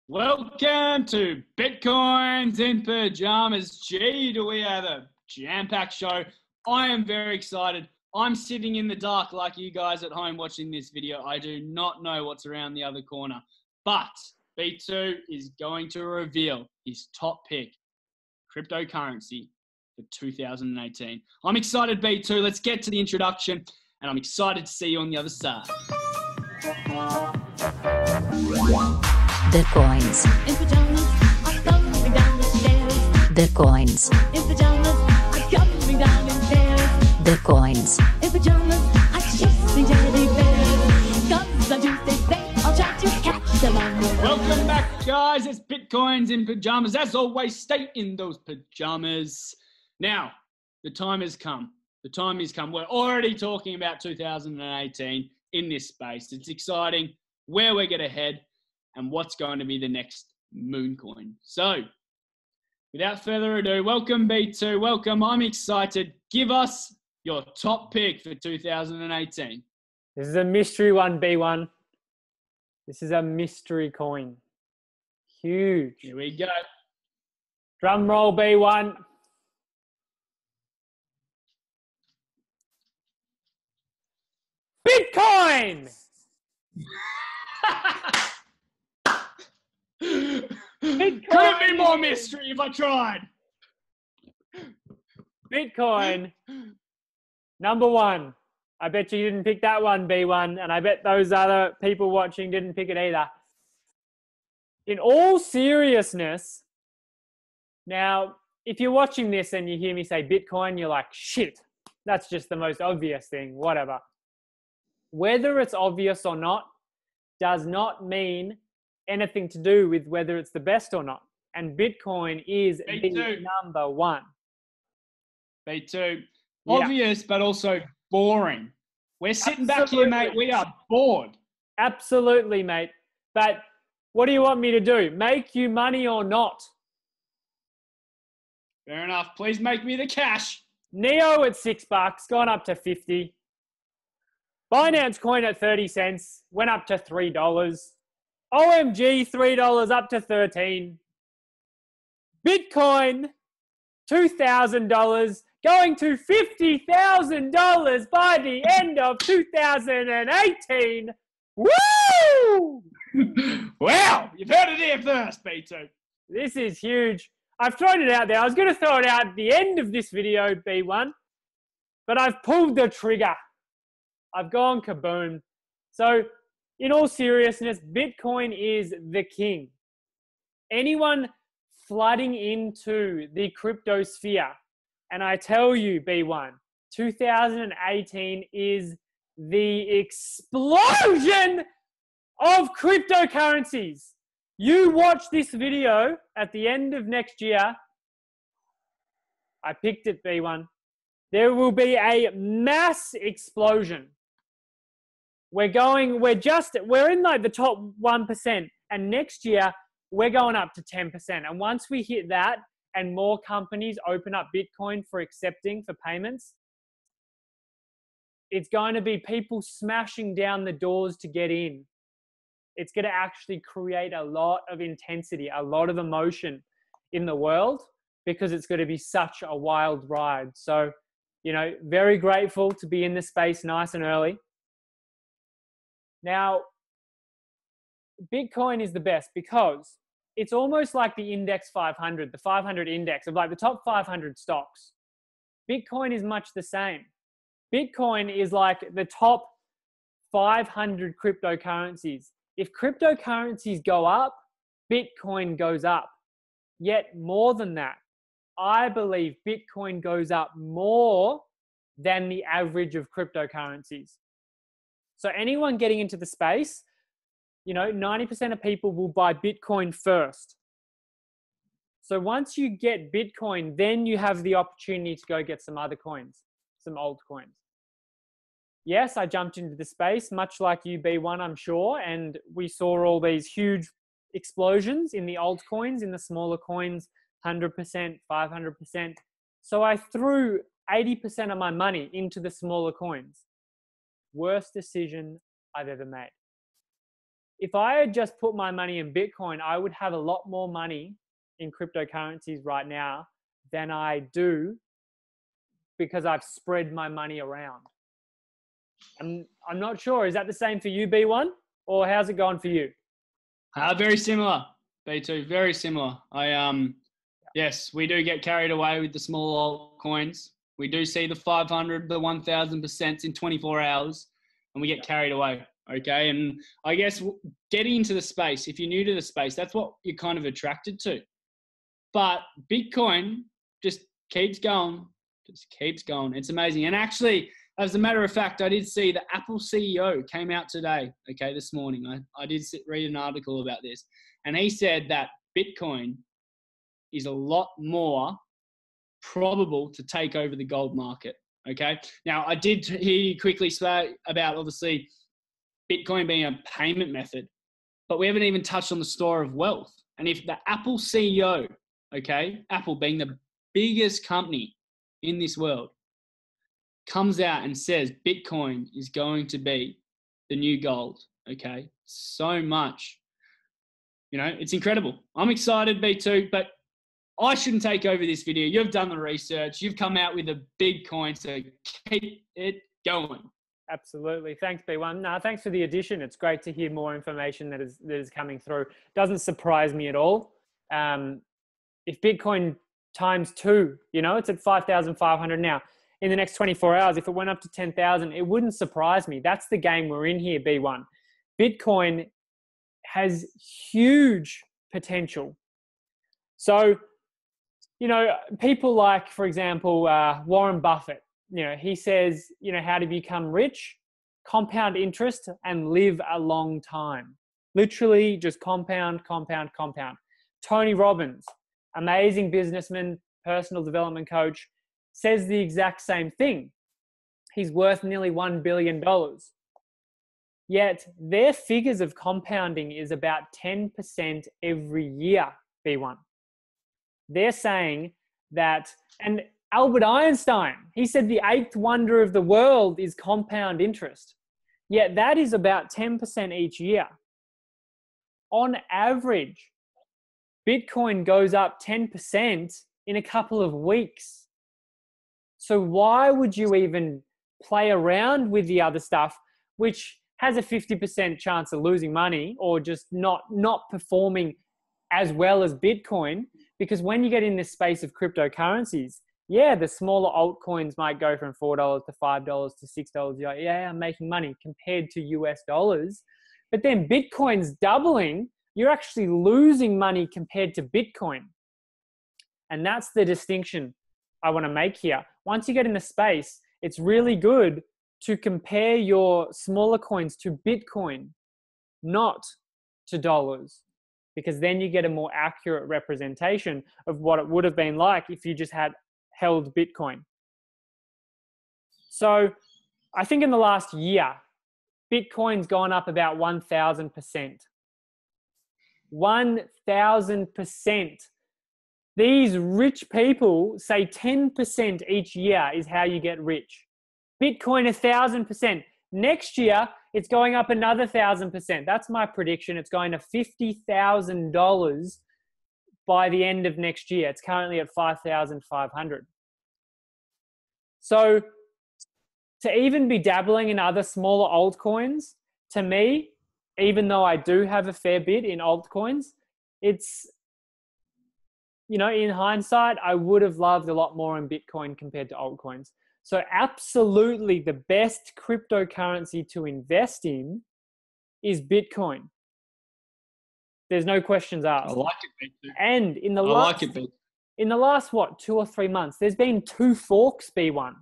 Welcome to Bitcoins in Pajamas. Gee, do we have a jam-packed show. I am very excited. I'm sitting in the dark like you guys at home watching this video. I do not know what's around the other corner. But B2 is going to reveal his top pick, cryptocurrency, for 2018. I'm excited, B2. Let's get to the introduction, and I'm excited to see you on the other side. Bitcoins in pajamas are coming down the stairs. Bitcoins In pajamas are coming down in pairs. Bitcoins In pajamas are chasing teddy bears. 'Cause on Tuesday they all try to catch them on the Welcome back, guys. It's Bitcoins in Pajamas. As always, stay in those pajamas. Now, the time has come. The time has come. We're already talking about 2018 in this space. It's exciting where we're going to head and what's going to be the next moon coin. So, without further ado, welcome B2. Welcome. I'm excited. Give us your top pick for 2018. This is a mystery one, B1. This is a mystery coin. Huge. Here we go. Drum roll, B1. Bitcoin! Couldn't be more mystery if I tried. Bitcoin, number one. I bet you didn't pick that one, B1, and I bet those other people watching didn't pick it either. In all seriousness, now, if you're watching this and you hear me say Bitcoin, you're like, shit, that's just the most obvious thing, whatever. Whether it's obvious or not does not mean anything to do with whether it's the best or not. And Bitcoin is the number one. B2. Yeah. Obvious, but also boring. We're sitting back here, mate. We are bored. Absolutely, mate. But what do you want me to do? Make you money or not? Fair enough. Please make me the cash. Neo at $6, gone up to 50. Binance Coin at 30 cents, went up to $3. OMG, $3 up to 13. Bitcoin, $2,000, going to $50,000 by the end of 2018. Woo! Wow, you've heard it here first, B2. This is huge. I've thrown it out there. I was going to throw it out at the end of this video, B1, but I've pulled the trigger. I've gone kaboom. So, in all seriousness, Bitcoin is the king. Anyone flooding into the crypto sphere, and I tell you, B1, 2018 is the explosion of cryptocurrencies. You watch this video at the end of next year. I picked it, B1. There will be a mass explosion. We're in like the top 1%, and next year we're going up to 10%. And once we hit that and more companies open up Bitcoin for accepting for payments, it's going to be people smashing down the doors to get in. It's going to actually create a lot of intensity, a lot of emotion in the world, because it's going to be such a wild ride. So, very grateful to be in this space nice and early. Now, Bitcoin is the best because it's almost like the index 500, the 500 index of like the top 500 stocks. Bitcoin is much the same. Bitcoin is like the top 500 cryptocurrencies. If cryptocurrencies go up, Bitcoin goes up. Yet more than that, I believe Bitcoin goes up more than the average of cryptocurrencies. So anyone getting into the space, 90% of people will buy Bitcoin first. So once you get Bitcoin, then you have the opportunity to go get some other coins, some old coins. Yes, I jumped into the space, much like you, B1, I'm sure, and we saw all these huge explosions in the altcoins, in the smaller coins, 100%, 500%. So I threw 80% of my money into the smaller coins. Worst decision I've ever made. if I had just put my money in Bitcoin, I would have a lot more money in cryptocurrencies right now than I do because I've spread my money around. I'm not sure. Is that the same for you, B1? Or how's it going for you? Very similar, B2. Very similar. Yes, we do get carried away with the small altcoins. We do see the 500, the 1,000% in 24 hours, and we get carried away. Okay, and I guess getting into the space, if you're new to the space, that's what you're kind of attracted to. But Bitcoin just keeps going, It's amazing. And actually, as a matter of fact, I did see the Apple CEO came out today, okay, this morning. I did read an article about this, and he said that Bitcoin is a lot more probable to take over the gold market, okay? Now, I did hear you quickly say about, obviously, Bitcoin being a payment method, but we haven't even touched on the store of wealth. And if the Apple CEO, okay, Apple being the biggest company in this world, comes out and says Bitcoin is going to be the new gold, okay? So much. You know, it's incredible. I'm excited, B2, but I shouldn't take over this video. You've done the research. You've come out with a big coin, so keep it going. Absolutely. Thanks, B1. No, thanks for the addition. It's great to hear more information that is coming through. Doesn't surprise me at all. If Bitcoin times 2, you know, it's at 5,500 now. In the next 24 hours, if it went up to 10,000, it wouldn't surprise me. That's the game we're in here, B1. Bitcoin has huge potential. So, you know, people like, for example, Warren Buffett, you know, he says, you know, how to become rich, compound interest and live a long time. Literally just compound. Tony Robbins, amazing businessman, personal development coach, says the exact same thing. He's worth nearly $1 billion. Yet their figures of compounding is about 10% every year, B1. They're saying that, and Albert Einstein, he said the 8th wonder of the world is compound interest. Yet that is about 10% each year. On average, Bitcoin goes up 10% in a couple of weeks. So why would you even play around with the other stuff, which has a 50% chance of losing money or just not performing as well as Bitcoin? Because when you get in this space of cryptocurrencies, yeah, the smaller altcoins might go from $4 to $5 to $6. You're like, yeah, I'm making money compared to US dollars. But then Bitcoin's doubling, you're actually losing money compared to Bitcoin. And that's the distinction I want to make here. Once you get in the space, it's really good to compare your smaller coins to Bitcoin, not to dollars, because then you get a more accurate representation of what it would have been like if you just had held Bitcoin. So I think in the last year, Bitcoin's gone up about 1,000%. 1,000%. These rich people say 10% each year is how you get rich. Bitcoin 1,000%. Next year, it's going up another 1,000%. That's my prediction. It's going to $50,000 by the end of next year. It's currently at 5,500. So to even be dabbling in other smaller altcoins, to me, even though I do have a fair bit in altcoins, it's, you know, in hindsight, I would have loved a lot more in Bitcoin compared to altcoins. So absolutely the best cryptocurrency to invest in is Bitcoin. There's no questions asked. I like it, B2. And in the last, what, 2 or 3 months, there's been 2 forks, B1.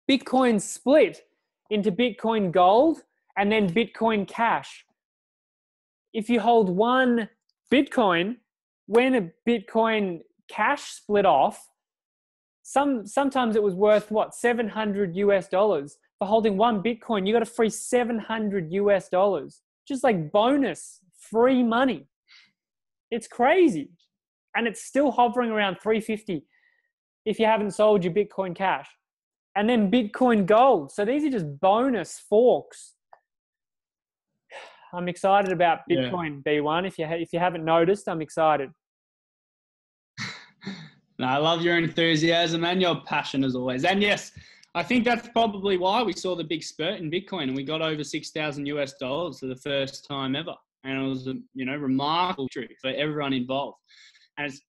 Bitcoin split into Bitcoin Gold and then Bitcoin Cash. If you hold one Bitcoin, when a Bitcoin Cash split off, sometimes it was worth what, $700 US. For holding one Bitcoin, you got a free $700 US. Just like bonus free money. It's crazy. And it's still hovering around 350 if you haven't sold your Bitcoin Cash. And then Bitcoin Gold. So these are just bonus forks. I'm excited about Bitcoin B1. If you haven't noticed, I'm excited. No, I love your enthusiasm and your passion as always. And yes, I think that's probably why we saw the big spurt in Bitcoin and we got over $6,000 for the first time ever. And it was a, remarkable truth for everyone involved. And it's,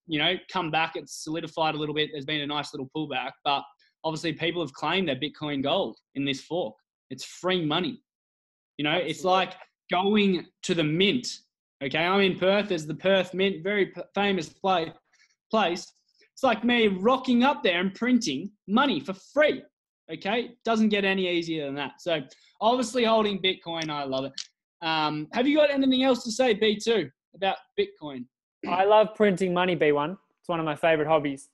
come back, it's solidified a little bit. There's been a nice little pullback, but obviously people have claimed their Bitcoin gold in this fork. It's free money. Absolutely. It's like going to the mint. Okay. I'm in Perth. There's the Perth Mint, very famous place. It's like me rocking up there and printing money for free. Okay. Doesn't get any easier than that. So obviously holding Bitcoin, I love it. Have you got anything else to say, B2, about Bitcoin? I love printing money, B1. It's one of my favorite hobbies.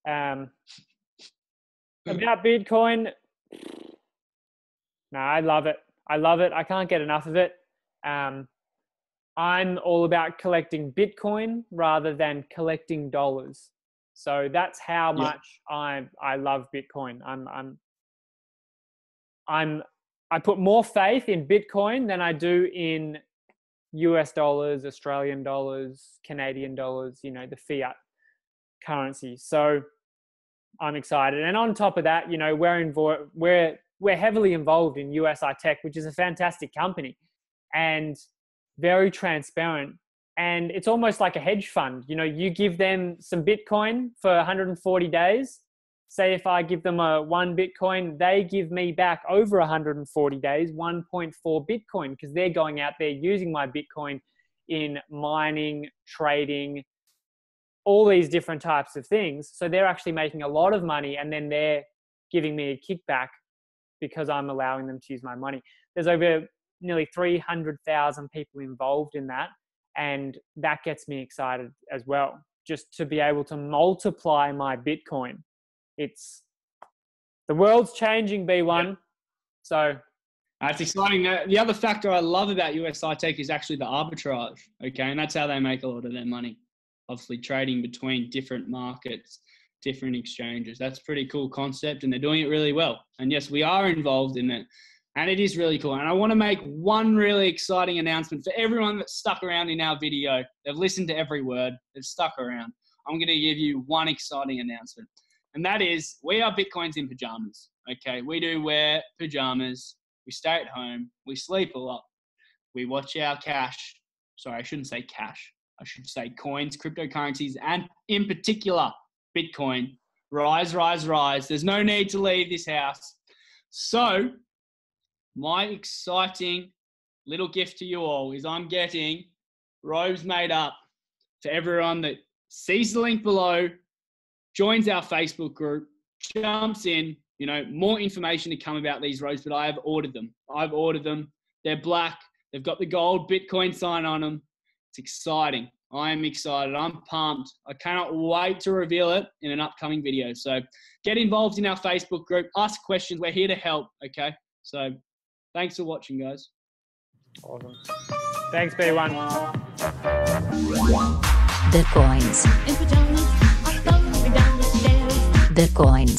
About Bitcoin, no, I love it. I can't get enough of it. I'm all about collecting Bitcoin rather than collecting dollars. So that's how much I love Bitcoin. I put more faith in Bitcoin than I do in US dollars, Australian dollars, Canadian dollars, the fiat currency. So I'm excited. And on top of that, we're heavily involved in USI Tech, which is a fantastic company and very transparent. And it's almost like a hedge fund. You give them some Bitcoin for 140 days. Say if I give them one Bitcoin, they give me back over 140 days, 1.4 Bitcoin, because they're going out there using my Bitcoin in mining, trading, all these different types of things. So they're actually making a lot of money, and then they're giving me a kickback because I'm allowing them to use my money. There's over nearly 300,000 people involved in that. And that gets me excited as well, just to be able to multiply my Bitcoin. The world's changing, B1. Yeah. So that's exciting. The other factor I love about USI Tech is actually the arbitrage. Okay. And that's how they make a lot of their money. Obviously trading between different markets, different exchanges. That's a pretty cool concept and they're doing it really well. And yes, we are involved in it and it is really cool. And I want to make one really exciting announcement for everyone that's stuck around in our video. They've listened to every word. They've stuck around. I'm going to give you one exciting announcement. And that is, we are Bitcoins in pajamas. Okay, we do wear pajamas. We stay at home. We sleep a lot. We watch our cash. Sorry, I shouldn't say cash. I should say coins, cryptocurrencies, and in particular, Bitcoin. Rise, rise, rise. There's no need to leave this house. So, my exciting little gift to you all is I'm getting robes made up for everyone that sees the link below, joins our Facebook group, jumps in, more information to come about these robes, but I have ordered them. They're black. They've got the gold Bitcoin sign on them. It's exciting. I am excited. I'm pumped. I cannot wait to reveal it in an upcoming video. So get involved in our Facebook group. Ask questions. We're here to help, okay? So thanks for watching, guys. Awesome. Thanks, B1. Bitcoins. In pajamas, I'm going down the stairs. Bitcoins.